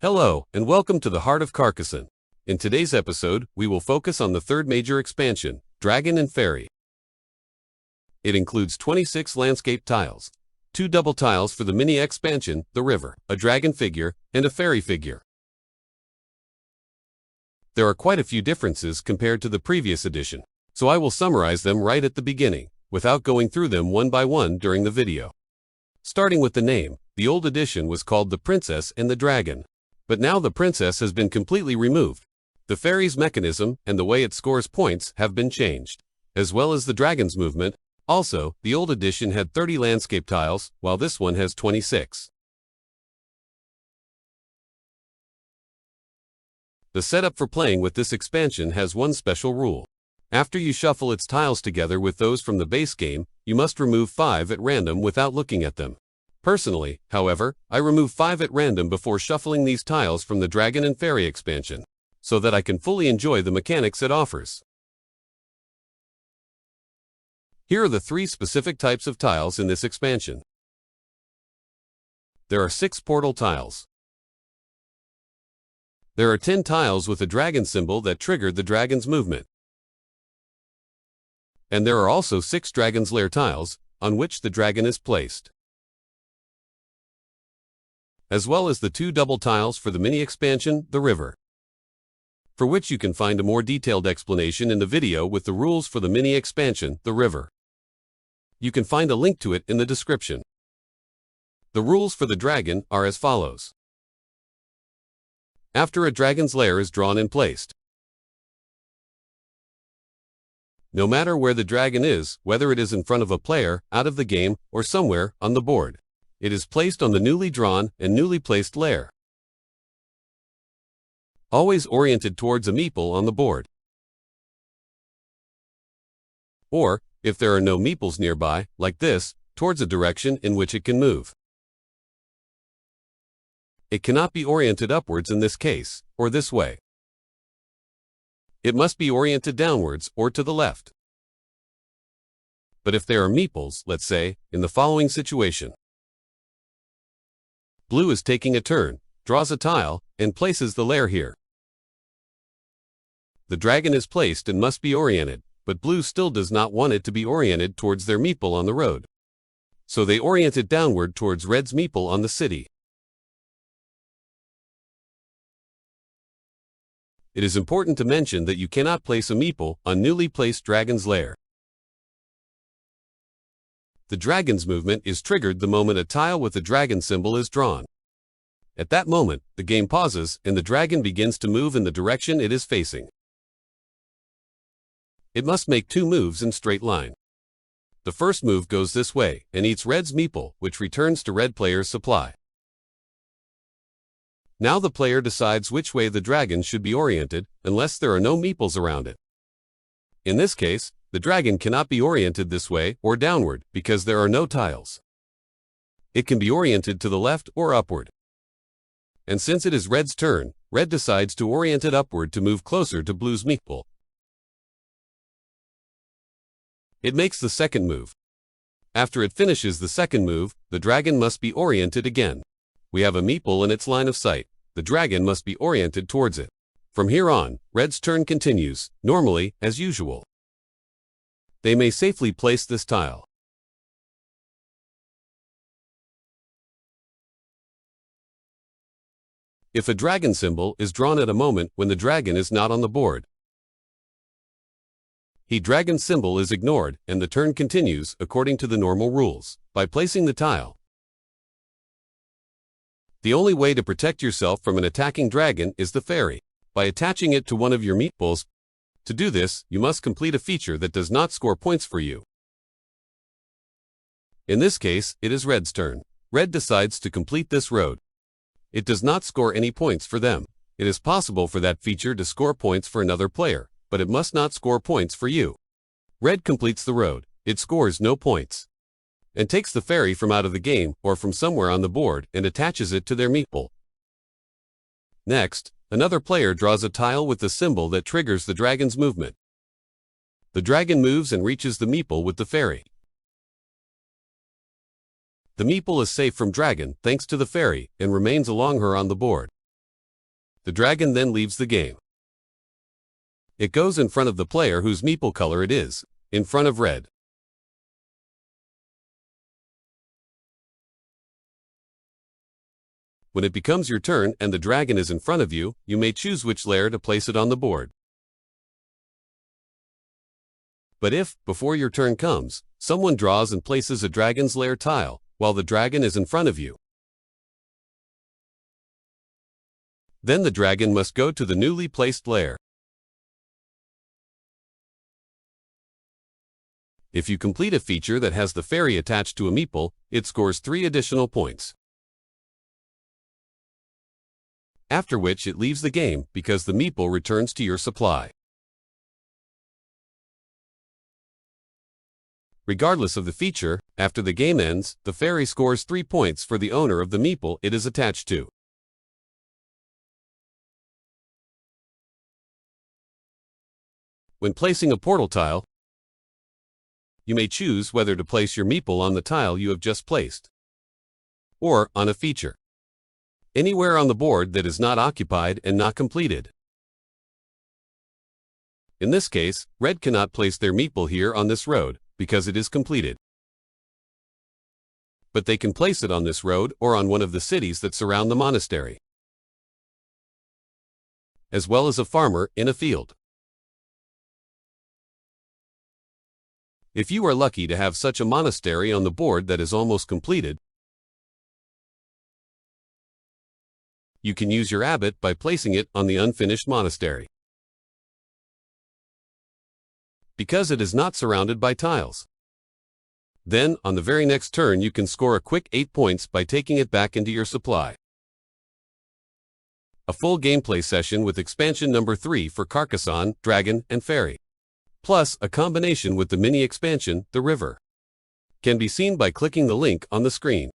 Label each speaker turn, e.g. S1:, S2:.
S1: Hello, and welcome to the heart of Carcassonne. In today's episode, we will focus on the third major expansion, Dragon and Fairy. It includes 26 landscape tiles, 2 double tiles for the mini expansion, the river, a dragon figure, and a fairy figure. There are quite a few differences compared to the previous edition, so I will summarize them right at the beginning, without going through them one by one during the video. Starting with the name, the old edition was called the Princess and the Dragon. But now the princess has been completely removed. The fairy's mechanism and the way it scores points have been changed, as well as the dragon's movement. Also, the old edition had 30 landscape tiles, while this one has 26. The setup for playing with this expansion has one special rule. After you shuffle its tiles together with those from the base game, you must remove 5 at random without looking at them. Personally, however, I remove 5 at random before shuffling these tiles from the Dragon and Fairy expansion, so that I can fully enjoy the mechanics it offers. Here are the 3 specific types of tiles in this expansion. There are 6 portal tiles. There are 10 tiles with a dragon symbol that triggered the dragon's movement. And there are also 6 dragon's lair tiles, on which the dragon is placed, as well as the 2 double tiles for the mini expansion, the river, for which you can find a more detailed explanation in the video with the rules for the mini expansion, the river. You can find a link to it in the description. The rules for the dragon are as follows. After a dragon's lair is drawn and placed, no matter where the dragon is, whether it is in front of a player, out of the game, or somewhere on the board, it is placed on the newly drawn and newly placed lair, always oriented towards a meeple on the board. Or, if there are no meeples nearby, like this, towards a direction in which it can move. It cannot be oriented upwards in this case, or this way. It must be oriented downwards or to the left. But if there are meeples, let's say, in the following situation. Blue is taking a turn, draws a tile, and places the lair here. The dragon is placed and must be oriented, but blue still does not want it to be oriented towards their meeple on the road. So they orient it downward towards red's meeple on the city. It is important to mention that you cannot place a meeple on newly placed dragon's lair. The dragon's movement is triggered the moment a tile with the dragon symbol is drawn. At that moment, the game pauses and the dragon begins to move in the direction it is facing. It must make 2 moves in straight line. The first move goes this way and eats red's meeple, which returns to red player's supply. Now the player decides which way the dragon should be oriented, unless there are no meeples around it. In this case, the dragon cannot be oriented this way or downward because there are no tiles. It can be oriented to the left or upward. And since it is red's turn, red decides to orient it upward to move closer to blue's meeple. It makes the second move. After it finishes the second move, the dragon must be oriented again. We have a meeple in its line of sight. The dragon must be oriented towards it. From here on, red's turn continues, normally, as usual. They may safely place this tile. If a dragon symbol is drawn at a moment when the dragon is not on the board, the dragon symbol is ignored and the turn continues according to the normal rules, by placing the tile. The only way to protect yourself from an attacking dragon is the fairy, by attaching it to one of your meeples. To do this, you must complete a feature that does not score points for you. In this case, it is red's turn. Red decides to complete this road. It does not score any points for them. It is possible for that feature to score points for another player, but it must not score points for you. Red completes the road. It scores no points, and takes the fairy from out of the game or from somewhere on the board and attaches it to their meeple. Next, another player draws a tile with the symbol that triggers the dragon's movement. The dragon moves and reaches the meeple with the fairy. The meeple is safe from dragon thanks to the fairy and remains along her on the board. The dragon then leaves the game. It goes in front of the player whose meeple color it is, in front of red. When it becomes your turn and the dragon is in front of you, you may choose which lair to place it on the board. But if, before your turn comes, someone draws and places a dragon's lair tile, while the dragon is in front of you, then the dragon must go to the newly placed lair. If you complete a feature that has the fairy attached to a meeple, it scores 3 additional points. After which it leaves the game because the meeple returns to your supply. Regardless of the feature, after the game ends, the fairy scores 3 points for the owner of the meeple it is attached to. When placing a portal tile, you may choose whether to place your meeple on the tile you have just placed, or on a feature anywhere on the board that is not occupied and not completed. In this case, red cannot place their meeple here on this road, because it is completed. But they can place it on this road or on one of the cities that surround the monastery, as well as a farmer in a field. If you are lucky to have such a monastery on the board that is almost completed, you can use your abbot by placing it on the unfinished monastery, because it is not surrounded by tiles. Then, on the very next turn you can score a quick 8 points by taking it back into your supply. A full gameplay session with expansion number 3 for Carcassonne, Dragon, and Fairy, plus a combination with the mini expansion, The River, can be seen by clicking the link on the screen.